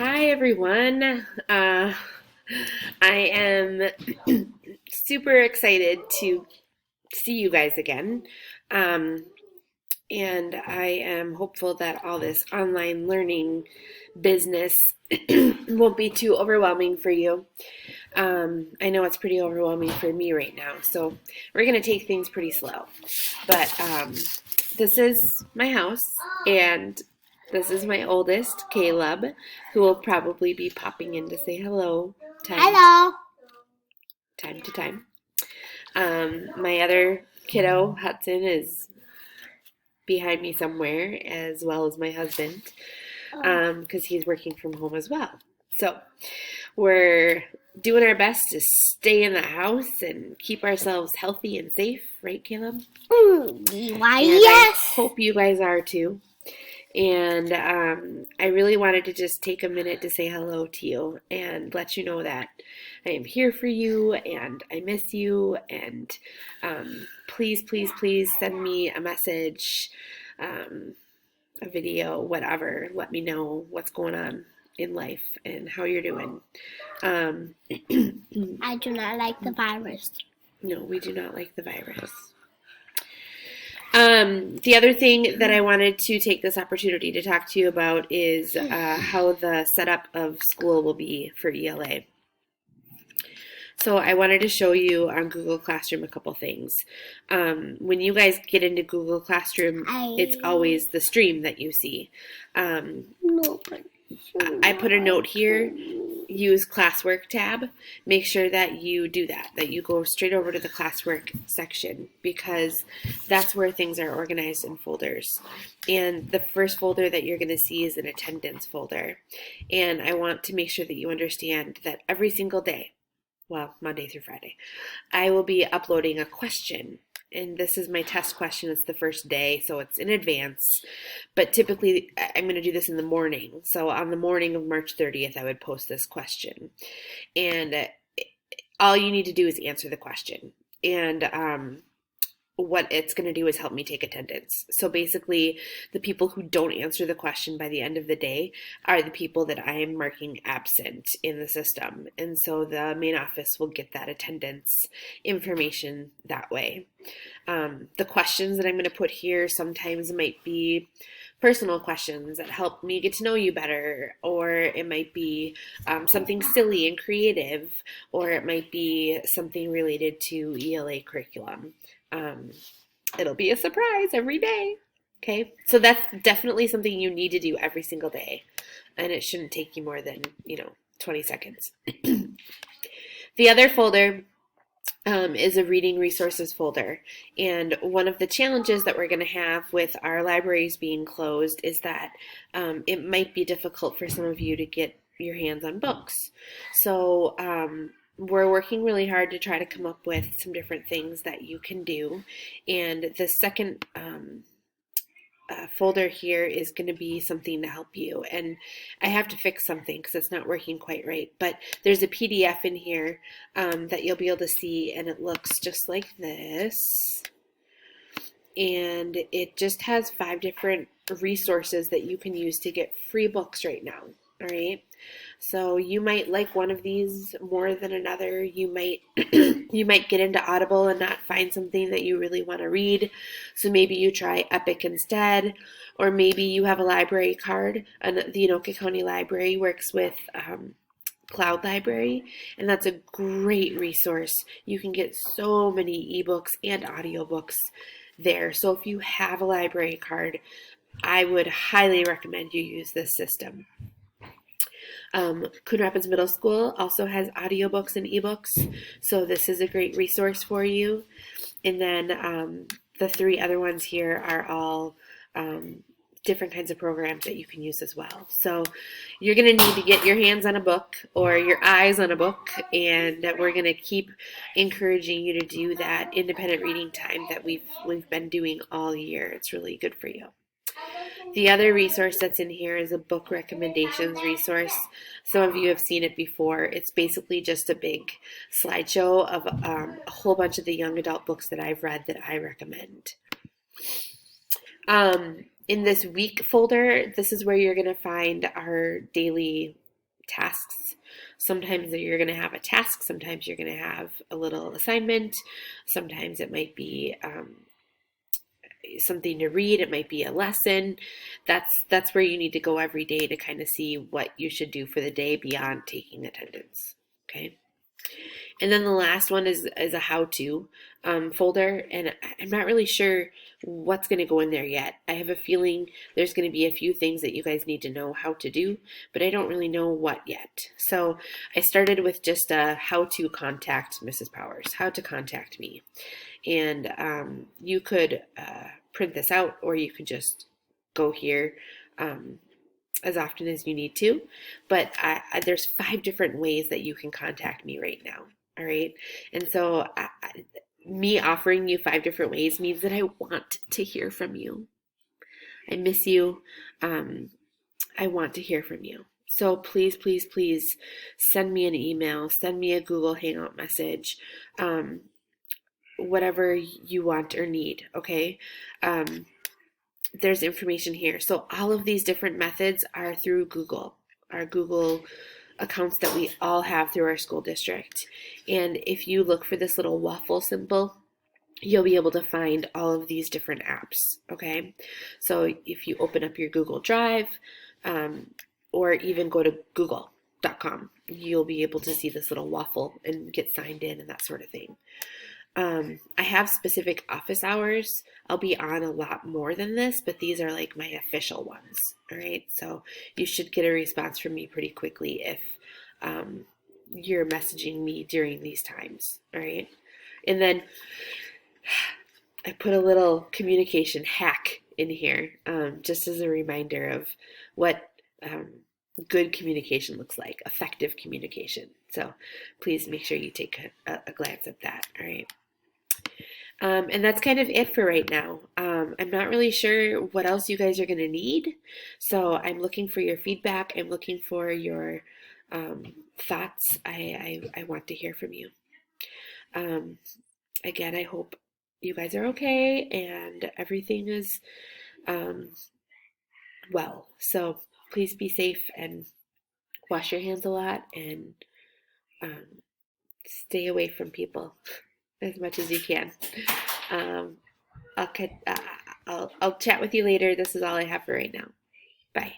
Hi, everyone. I am super excited to see you guys again. Um, and I am hopeful that all this online learning business won't be too overwhelming for you. I know it's pretty overwhelming for me right now, so we're going to take things pretty slow. But this is my house, and this is my oldest, Caleb, who will probably be popping in to say hello Hello. time to time. My other kiddo, Hudson, is behind me somewhere, as well as my husband, because he's working from home as well. So we're doing our best to stay in the house and keep ourselves healthy and safe, right, Caleb? Why, And I yes. hope you guys are too. And I really wanted to just take a minute to say hello to you and let you know that I am here for you and I miss you. And please, please, please send me a message, um, a video, whatever. Let me know what's going on in life and how you're doing. Um, I do not like the virus. no, we do not like the virus. The other thing that I wanted to take this opportunity to talk to you about is how the setup of school will be for ELA. So I wanted to show you on Google Classroom a couple things. When you guys get into Google Classroom, it's always the stream that you see. No, I put a note here, use classwork tab. Make sure that you do that you go straight over to the classwork section, because that's where things are organized in folders. And the first folder that you're going to see is an attendance folder. And I want to make sure that you understand that every single day, well, Monday through Friday, I will be uploading a question. And this is my test question. It's the first day, so it's in advance. But typically, I'm going to do this in the morning. So on the morning of March 30th, I would post this question. And all you need to do is answer the question. And what it's going to do is help me take attendance. So basically, the people who don't answer the question by the end of the day are the people that I am marking absent in the system. And so the main office will get that attendance information that way. The questions that I'm going to put here sometimes might be personal questions that help me get to know you better, or it might be something silly and creative, or it might be something related to ELA curriculum. Um, It'll be a surprise every day. Okay, so that's definitely something you need to do every single day, and it shouldn't take you more than 20 seconds. The other folder is a reading resources folder. And one of the challenges that we're going to have with our libraries being closed is that it might be difficult for some of you to get your hands on books. So we're working really hard to try to come up with some different things that you can do. And the second folder here is going to be something to help you. And I have to fix something because it's not working quite right. But there's a PDF in here that you'll be able to see, and it looks just like this. And it just has 5 different resources that you can use to get free books right now. All right. So you might like one of these more than another. You might you might get into Audible and not find something that you really want to read. So maybe you try Epic instead, or maybe you have a library card. And the Anoka County Library works with Cloud Library, and that's a great resource. You can get so many ebooks and audiobooks there. So if you have a library card, I would highly recommend you use this system. Coon Rapids Middle School also has audiobooks and ebooks, so this is a great resource for you. And then the 3 other ones here are all different kinds of programs that you can use as well. So you're going to need to get your hands on a book or your eyes on a book, and we're going to keep encouraging you to do that independent reading time that we've been doing all year. It's really good for you. The other resource that's in here is a book recommendations resource. Some of you have seen it before. It's basically just a big slideshow of a whole bunch of the young adult books that I've read that I recommend. In this week folder, this is where you're going to find our daily tasks. Sometimes you're going to have a task. Sometimes you're going to have a little assignment. Sometimes it might be something to read. It might be a lesson. That's where you need to go every day to kind of see what you should do for the day beyond taking attendance. Okay. And then the last one is a how-to folder, and I'm not really sure what's going to go in there yet. I have a feeling there's going to be a few things that you guys need to know how to do, but I don't really know what yet. So I started with just a how to contact Mrs. Powers, how to contact me. And you could print this out, or you could just go here as often as you need to. But there's 5 different ways that you can contact me right now. All right. And so me offering you 5 different ways means that I want to hear from you. I miss you. I want to hear from you. So please, please, please send me an email, send me a Google Hangout message, whatever you want or need. Okay. There's information here. So all of these different methods are through Google, our Google accounts that we all have through our school district. And if you look for this little waffle symbol, you'll be able to find all of these different apps. Okay. So if you open up your Google Drive, or even go to google.com, you'll be able to see this little waffle and get signed in and that sort of thing. I have specific office hours. I'll be on a lot more than this, but these are like my official ones. All right. So you should get a response from me pretty quickly if you're messaging me during these times. All right. And then I put a little communication hack in here, just as a reminder of what good communication looks like, effective communication. So please make sure you take a glance at that. All right. And that's kind of it for right now. I'm not really sure what else you guys are going to need. So I'm looking for your feedback. I'm looking for your thoughts. I want to hear from you. Again, I hope you guys are okay and everything is well. So please be safe and wash your hands a lot and stay away from people as much as you can. I'll chat with you later. This is all I have for right now. Bye.